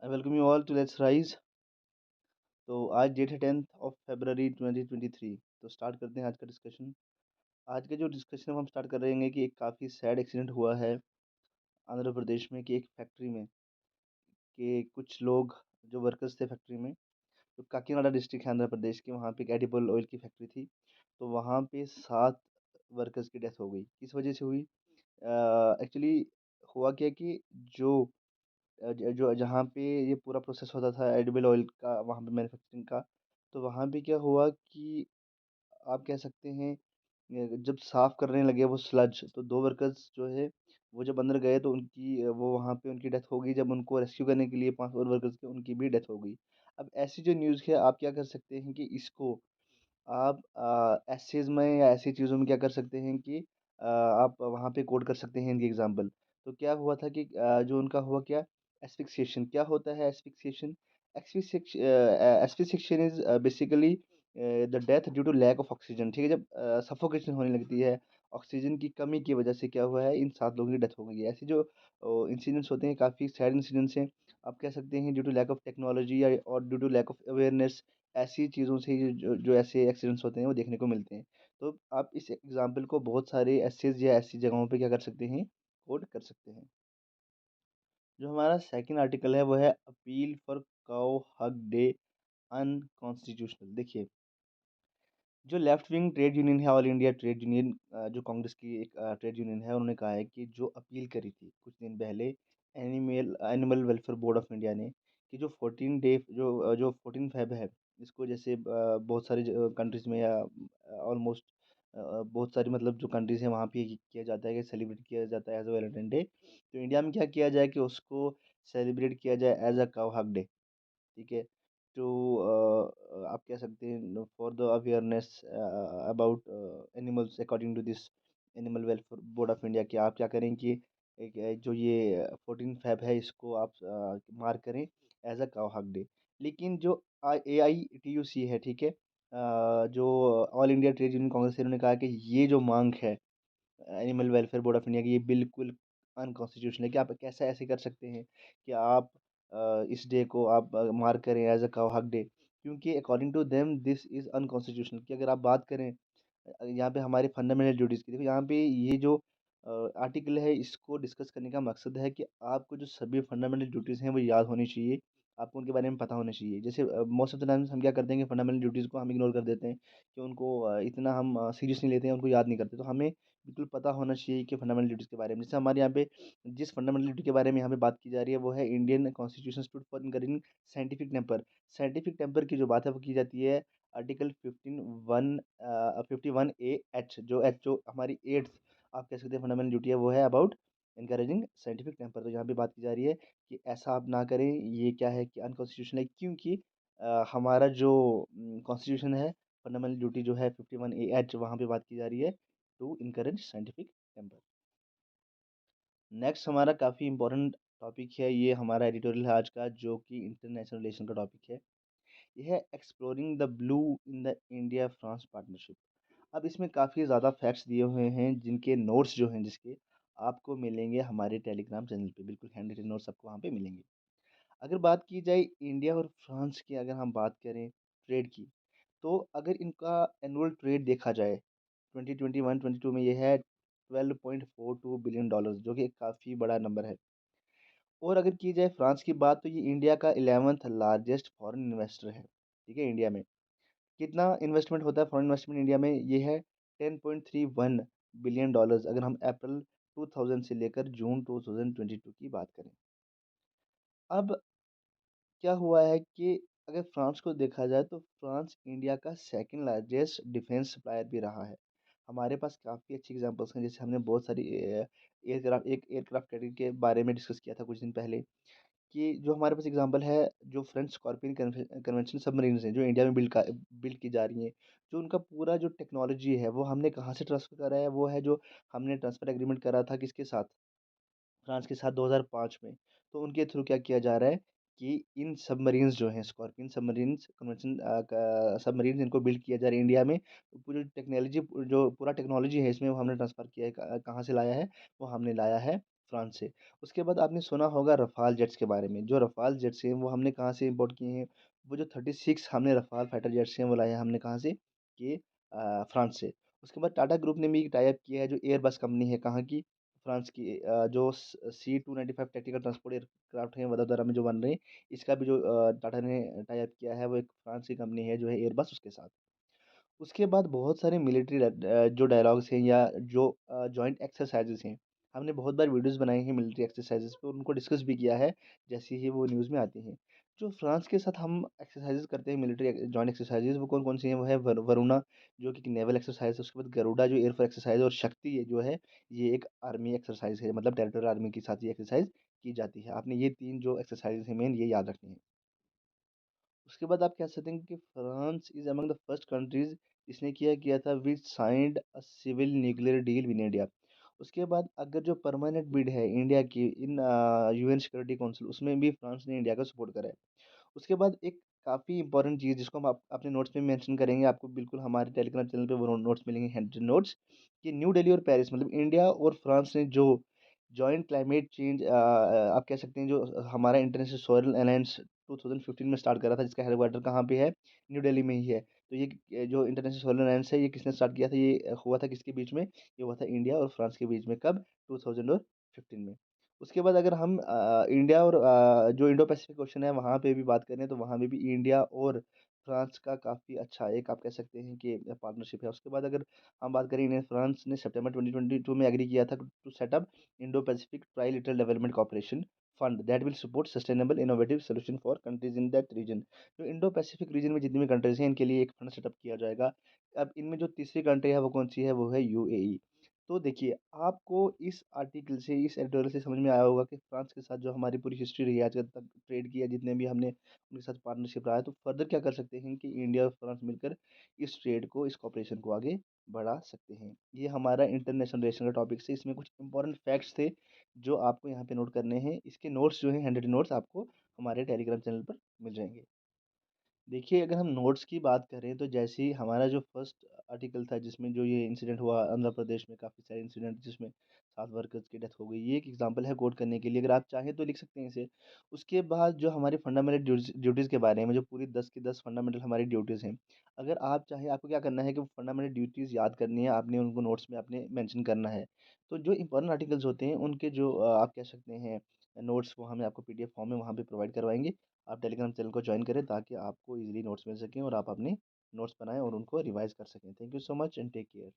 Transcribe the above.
I welcome you all to let's rise. तो आज date है 10th ऑफ फरवरी 2023। तो स्टार्ट करते हैं आज का डिस्कशन। आज का जो डिस्कशन हम स्टार्ट कर रहे हैं कि एक काफ़ी सैड एक्सीडेंट हुआ है आंध्र प्रदेश में कि एक फैक्ट्री में कि कुछ लोग जो वर्कर्स थे फैक्ट्री में, जो काकीनाडा डिस्ट्रिक्ट है आंध्र प्रदेश के, वहाँ पे एक एडिबल ऑयल की फैक्ट्री थी। तो वहाँ पे 7 वर्कर्स की डेथ हो गई। किस वजह से हुई? एक्चुअली हुआ क्या कि जो जो जहाँ पे ये पूरा प्रोसेस होता था एडिबल ऑयल का, वहाँ पे मैन्युफैक्चरिंग का, तो वहाँ पे क्या हुआ कि आप कह सकते हैं जब साफ़ करने लगे वो स्लज, तो 2 वर्कर्स जो है वो जब अंदर गए तो उनकी वो वहाँ पे उनकी डेथ हो गई। जब उनको रेस्क्यू करने के लिए 5 और वर्कर्स थे, उनकी भी डेथ हो गई। अब ऐसी जो न्यूज़ है, आप क्या कर सकते हैं कि इसको आप एसेज में या ऐसी चीज़ों में क्या कर सकते हैं कि आप वहाँ पे कोट कर सकते हैं इनकी एग्जांपल। तो क्या हुआ था कि जो उनका हुआ क्या, एस्फिक्सिएशन। क्या होता है asphyxiation? Asphyxiation is basically the death due to lack of oxygen. ठीक है, जब सफोकेशन होने लगती है ऑक्सीजन की कमी की वजह से, क्या हुआ है, इन 7 लोगों की डेथ हो गई है। ऐसे जो इंसिडेंट्स होते हैं, काफ़ी सैड इंसिडेंट्स हैं। आप कह सकते हैं due to lack of technology या और due to lack of awareness, ऐसी चीज़ों से जो ऐसे एक्सीडेंट्स होते हैं वो देखने को मिलते हैं। तो आप इस एग्जाम्पल को बहुत सारे एसेज या ऐसी जगहों पे क्या कर सकते हैं, कोट कर सकते हैं। जो हमारा सेकंड आर्टिकल है वो है appeal for cow hug day unconstitutional. देखिए, जो लेफ्ट विंग ट्रेड यूनियन है, ऑल इंडिया ट्रेड यूनियन, जो कांग्रेस की एक ट्रेड यूनियन है, उन्होंने कहा है कि जो अपील करी थी कुछ दिन पहले animal animal welfare board of India ने, कि जो 14 डे जो 14 फेब है, इसको जैसे बहुत सारी कंट्रीज़ में या ऑलमोस्ट बहुत सारी मतलब जो कंट्रीज़ हैं वहाँ पे ये किया जाता है कि सेलिब्रेट किया जाता है एज अ वैलेंटाइन डे। तो इंडिया में क्या किया जाए कि उसको सेलिब्रेट किया जाए as a cow hug day. ठीक है। तो आप कह सकते हैं for the awareness about animals according to this animal welfare board of India, कि आप क्या करें कि एक जो ये 14 फेब है इसको आप मार्क करें as a cow hug day. लेकिन जो AITUC है, ठीक है, जो all India trade union congress है, उन्होंने कहा कि ये जो मांग है animal welfare board of India की, ये बिल्कुल अनकॉन्स्टिट्यूशनल है। कि आप कैसे ऐसे कर सकते हैं कि आप इस डे को आप मार्क करें as a cow hug day, क्योंकि according to them this is unconstitutional. कि अगर आप बात करें यहाँ पे हमारे फंडामेंटल ड्यूटीज़ की, देखो यहाँ पे ये जो आर्टिकल है इसको डिस्कस करने का मकसद है कि आपको जो सभी फंडामेंटल ड्यूटीज़ हैं वो याद होनी चाहिए, आपको उनके बारे में पता होना चाहिए। जैसे मोस्ट ऑफ द टाइम्स हम क्या करते हैं कि फंडामेंटल ड्यूटीज़ को हम इग्नोर कर देते हैं, कि उनको इतना हम सीरियस नहीं लेते हैं, उनको याद नहीं करते। तो हमें बिल्कुल पता होना चाहिए कि फंडामेंटल ड्यूटीज़ के बारे में। जैसे हमारे यहाँ पे जिस फंडामेंटल ड्यूटी के बारे में यहाँ पे बात की जा रही है वो है Indian constitution stood for encouraging scientific temper. Scientific temper की जो बात है वो की जाती है आर्टिकल 51A H, जो एच जो हमारी एट्थ आप कह सकते हैं फंडामेंटल ड्यूटी है, वो है अबाउट इनकरेजिंग साइंटिफिक टेम्पर। तो यहाँ पे बात की जा रही है कि ऐसा आप ना करें। ये क्या है कि अनकॉन्स्टिट्यूशनल है, क्योंकि हमारा जो कॉन्स्टिट्यूशन है, फंडामेंटल ड्यूटी जो है 51A H, वहाँ पे बात की जा रही है to encourage scientific temper. Next हमारा काफ़ी इंपॉर्टेंट टॉपिक है, ये हमारा एडिटोरियल है आज का, जो कि इंटरनेशनल रिलेशन का टॉपिक है। यह है exploring the blue in the India France partnership. अब इसमें काफ़ी ज़्यादा फैक्ट्स दिए हुए हैं, जिनके नोट्स जो हैं जिसके आपको मिलेंगे हमारे टेलीग्राम चैनल पे, बिल्कुल हैंड रिटन नोट्स आपको वहाँ पे मिलेंगे। अगर बात की जाए इंडिया और फ्रांस की, अगर हम बात करें ट्रेड की, तो अगर इनका एनुअल ट्रेड देखा जाए 2021-22 में, यह है $12.42 बिलियन, जो कि काफ़ी बड़ा नंबर है। और अगर की जाए फ्रांस की बात, तो ये इंडिया का 11th लार्जेस्ट फॉरेन इन्वेस्टर है। ठीक है, इंडिया में कितना इन्वेस्टमेंट होता है, फॉरेन इन्वेस्टमेंट इंडिया में ये है $10.31 बिलियन, अगर हम अप्रैल 2000 से लेकर जून 2022 की बात करें। अब क्या हुआ है कि अगर फ्रांस को देखा जाए तो फ्रांस इंडिया का सेकंड लार्जेस्ट डिफेंस सप्लायर भी रहा है। हमारे पास काफ़ी अच्छी एग्जांपल्स हैं, जैसे हमने बहुत सारी एयरक्राफ्ट कैटेगरी के बारे में डिस्कस किया था कुछ दिन पहले, कि जो हमारे पास एग्जांपल है, जो फ्रेंच स्कॉर्पियन कन्वेंशनल सबमरीन्स हैं जो इंडिया में बिल्ड की जा रही हैं, जो उनका पूरा जो टेक्नोलॉजी है वो हमने कहाँ से ट्रांसफ़र करा है, वो है जो हमने ट्रांसफ़र एग्रीमेंट करा था किसके साथ, फ्रांस के साथ 2005 में। तो उनके थ्रू क्या किया जा रहा है कि इन सबमरीन्स जो हैं, स्कॉर्पियन सबमरीन्स कन्वेंशन सबमरीन्स, इनको बिल्ड किया जा रहा है इंडिया में। तो पूरी टेक्नोलॉजी, जो पूरा टेक्नोलॉजी है इसमें, वो हमने ट्रांसफ़र किया है। कहाँ से लाया है? वो हमने लाया है फ्रांस से। उसके बाद आपने सुना होगा रफ़ाल जेट्स के बारे में, जो रफ़ाल जेट्स हैं वो हमने कहाँ से इम्पोर्ट किए हैं, वो जो 36 हमने रफ़ाल फाइटर जेट्स हैं वो लाए हैं हमने कहाँ से, कि फ्रांस से। उसके बाद टाटा ग्रुप ने भी टाई अप किया है, जो एयरबस कंपनी है कहाँ की, फ्रांस की, जो सी 295 टैक्टिकल ट्रांसपोर्ट एयरक्राफ्ट हैं वडोदरा में जो बन रहे हैं, इसका भी जो टाटा ने टाई अप किया है वो एक फ्रांस की कंपनी है जो है एयरबस उसके साथ। उसके बाद बहुत सारे मिलिट्री जो डायलॉग्स हैं या जो जॉइंट एक्सरसाइज़ेज़ हैं, हमने बहुत बार वीडियोज़ बनाए हैं मिलिट्री एक्सरसाइज़ेज़ पे, उनको डिस्कस भी किया है, जैसे ही वो न्यूज़ में आती हैं। जो फ्रांस के साथ हम एक्सरसाइज़ेज़ करते हैं मिलिट्री जॉइंट एक्सरसाइज़ेज़ वो कौन-कौन सी हैं? वो है वरुणा जो कि एक नेवल एक्सरसाइज़ है, उसके बाद गरुड़ा जो एयर फोर्स एक्सरसाइज़ है और शक्ति ये जो है, ये एक आर्मी एक्सरसाइज़ है, मतलब टेरिटोरियल आर्मी के साथ ये एक्सरसाइज़ की जाती है। आपने ये 3 जो एक्सरसाइज़ेज़ हैं मेन ये याद रखनी है। उसके बाद आप कह सकते हैं कि France is among the first countries इसने किया था which signed a civil nuclear deal with India. उसके बाद अगर जो परमानेंट बिड है इंडिया की इन यूएन सिक्योरिटी काउंसिल उसमें भी फ्रांस ने इंडिया का सपोर्ट करा है। उसके बाद एक काफ़ी इम्पोर्टेंट चीज़ जिसको हम आप अपने नोट्स में मेंशन करेंगे, आपको बिल्कुल हमारे टेलीग्राम चैनल पे वो नोट्स मिलेंगे हैंड नोट्स कि न्यू दिल्ली और पेरिस मतलब इंडिया और फ्रांस ने जो जॉइंट क्लाइमेट चेंज आप कह सकते हैं जो हमारा इंटरनेशनल सोलर अलायंस 2015 में स्टार्ट करा था जिसका हेडक्वार्टर कहाँ पे है? न्यू दिल्ली में ही है। तो ये जो इंटरनेशनल सोलर अलायंस है ये किसने स्टार्ट किया था? ये हुआ था किसके बीच में? ये हुआ था इंडिया और फ्रांस के बीच में कब? 2015 में। उसके बाद अगर हम इंडिया और जो इंडो पैसिफिक ओशन है वहाँ पे भी बात करें तो वहाँ में भी इंडिया और फ्रांस का काफ़ी अच्छा एक आप कह सकते हैं कि पार्टनरशिप है। उसके बाद अगर हम बात करें इंडिया फ्रांस ने सितंबर 2022 में एग्री किया था to set up Indo Pacific trilateral development cooperation fund that will support sustainable innovative solution for countries in that region. जो इंडो पैसिफिक रीजन में जितनी भी कंट्रीज हैं इनके लिए एक फंड सेटअप किया जाएगा। अब इनमें जो तीसरी कंट्री है वो कौन सी है? वो है यूएई। तो देखिए, आपको इस आर्टिकल से, इस एडिटोरियल से समझ में आया होगा कि फ्रांस के साथ जो हमारी पूरी हिस्ट्री रही है आज तक ट्रेड किया जितने भी हमने उनके साथ पार्टनरशिप रहा है, तो फर्दर क्या कर सकते हैं कि इंडिया और फ्रांस मिलकर इस ट्रेड को, इस कॉपरेशन को आगे बढ़ा सकते हैं। ये हमारा इंटरनेशनल रिलेशन का टॉपिक से इसमें कुछ इंपॉर्टेंट फैक्ट्स थे, जो आपको यहाँ पे नोट करने हैं। इसके नोट्स जो हैं हैंड नोट्स आपको हमारे टेलीग्राम चैनल पर मिल जाएँगे। देखिए, अगर हम नोट्स की बात करें तो जैसे ही हमारा जो फर्स्ट आर्टिकल था जिसमें जो ये इंसिडेंट हुआ आंध्र प्रदेश में काफ़ी सारे इंसिडेंट जिसमें 7 वर्कर्स की डेथ हो गई, ये एक एग्जांपल है कोट करने के लिए, अगर आप चाहें तो लिख सकते हैं इसे। उसके बाद जो हमारी फंडामेंटल ड्यूटीज़ के बारे में जो पूरी 10 की 10 फंडामेंटल हमारी ड्यूटीज़ हैं, अगर आप चाहें आपको क्या करना है कि फंडामेंटल ड्यूटीज़ याद करनी है, आपने उनको नोट्स में आपने मेंशन करना है। तो जो इंपॉर्टेंट आर्टिकल्स होते हैं उनके जो आप कह सकते हैं नोट्स वो हमें आपको पीडीएफ फॉर्म में वहाँ पे प्रोवाइड करवाएँगे। आप टेलीग्राम चैनल को जॉइन करें ताकि आपको ईज़िली नोट्स मिल सकें और आप अपने नोट्स बनाएँ और उनको रिवाइज़ कर सकें। Thank you so much and take care.